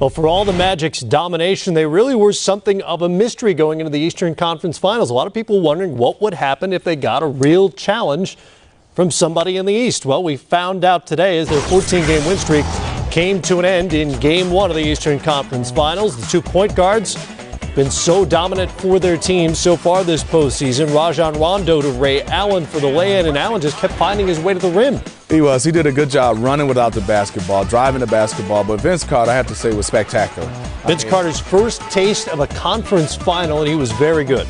Well, for all the Magic's domination, they really were something of a mystery going into the Eastern Conference Finals. A lot of people wondering what would happen if they got a real challenge from somebody in the East. Well, we found out today as their 14-game win streak came to an end in Game 1 of the Eastern Conference Finals. The 2 point guards been so dominant for their team so far this postseason. Rajon Rondo to Ray Allen for the lay-in, and Allen just kept finding his way to the rim. He did a good job running without the basketball, driving the basketball, but Vince Carter, I have to say, was spectacular. Vince Carter's first taste of a conference final, and he was very good.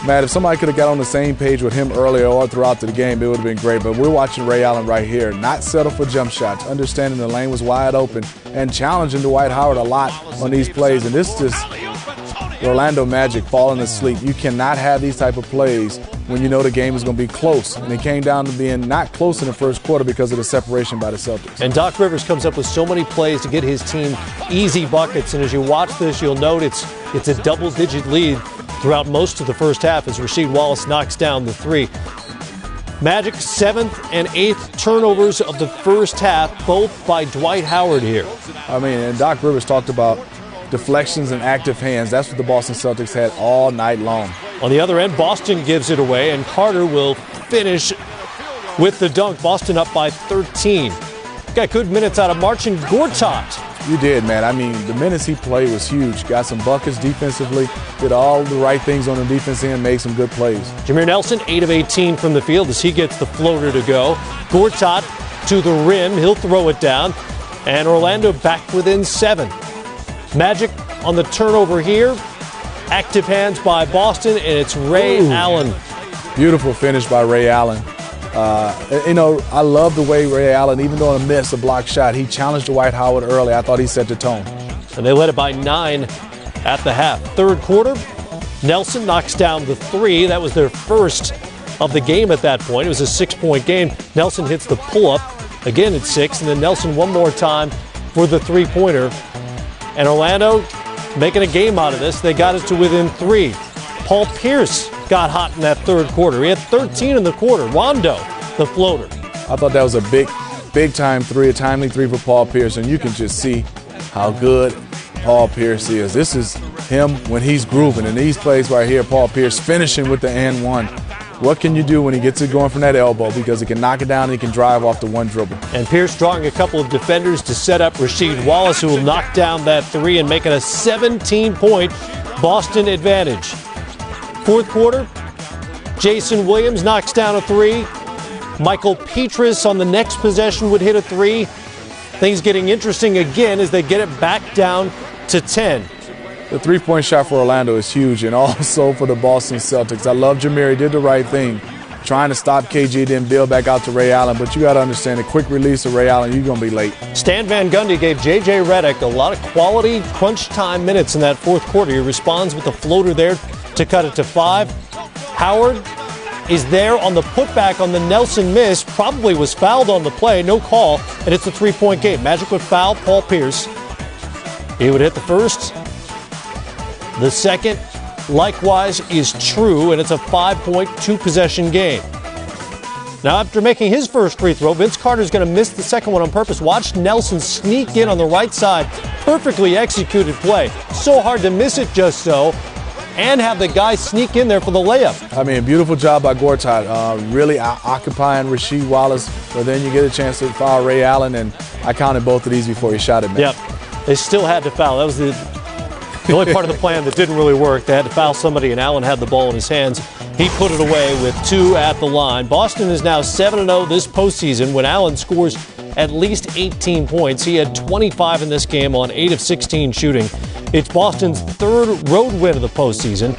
Matt, if somebody could have got on the same page with him earlier or throughout the game, it would have been great. But we're watching Ray Allen right here, not settle for jump shots, understanding the lane was wide open, and challenging Dwight Howard a lot on these plays. And this just the Orlando Magic falling asleep. You cannot have these type of plays when you know the game is going to be close. And it came down to being not close in the first quarter because of the separation by the Celtics. And Doc Rivers comes up with so many plays to get his team easy buckets. And as you watch this, you'll note it's a double-digit lead throughout most of the first half as Rasheed Wallace knocks down the three. Magic 7th and 8th turnovers of the first half, both by Dwight Howard here. And Doc Rivers talked about deflections and active hands. That's what the Boston Celtics had all night long. On the other end, Boston gives it away, and Carter will finish with the dunk. Boston up by 13. Got good minutes out of Marcin Gortat. You did, man. The minutes he played was huge. Got some buckets defensively, did all the right things on the defense end, made some good plays. Jameer Nelson, 8 of 18 from the field as he gets the floater to go. Gortat to the rim. He'll throw it down. And Orlando back within 7. Magic on the turnover here. Active hands by Boston, and it's Ray Allen. Beautiful finish by Ray Allen. I love the way Ray Allen, even though he missed a block shot, he challenged Dwight Howard early. I thought he set the tone. And they led it by 9 at the half. Third quarter, Nelson knocks down the 3. That was their first of the game at that point. It was a 6-point game. Nelson hits the pull-up. Again at 6, and then Nelson one more time for the 3-pointer. And Orlando making a game out of this. They got it to within 3. Paul Pierce got hot in that third quarter. He had 13 in the quarter. Rondo, the floater. I thought that was a big-time 3, a timely 3 for Paul Pierce, and you can just see how good Paul Pierce is. This is him when he's grooving. And these plays right here, Paul Pierce finishing with the and one. What can you do when he gets it going from that elbow? Because he can knock it down and he can drive off the one dribble. And Pierce drawing a couple of defenders to set up Rasheed Wallace, who will knock down that 3 and make it a 17-point Boston advantage. Fourth quarter, Jason Williams knocks down a 3. Michael Petrus on the next possession would hit a 3. Things getting interesting again as they get it back down to 10. The 3-point shot for Orlando is huge, and also for the Boston Celtics. I love Jameer. He did the right thing, trying to stop KG, then build back out to Ray Allen. But you got to understand, a quick release of Ray Allen, you're going to be late. Stan Van Gundy gave J.J. Redick a lot of quality crunch time minutes in that fourth quarter. He responds with a floater there to cut it to 5. Howard is there on the putback on the Nelson miss. Probably was fouled on the play. No call, and it's a 3-point game. Magic would foul Paul Pierce. He would hit the first. The second, likewise, is true, and it's a 5-point, 2-possession game. Now, after making his first free throw, Vince Carter's going to miss the second one on purpose. Watch Nelson sneak in on the right side. Perfectly executed play. So hard to miss it just so, and have the guy sneak in there for the layup. Beautiful job by Gortat, really occupying Rasheed Wallace, but then you get a chance to foul Ray Allen, and I counted both of these before he shot it, man. Yep, they still had to foul. That was the only part of the plan that didn't really work. They had to foul somebody, and Allen had the ball in his hands. He put it away with 2 at the line. Boston is now 7-0 this postseason when Allen scores at least 18 points. He had 25 in this game on 8 of 16 shooting. It's Boston's 3rd road win of the postseason.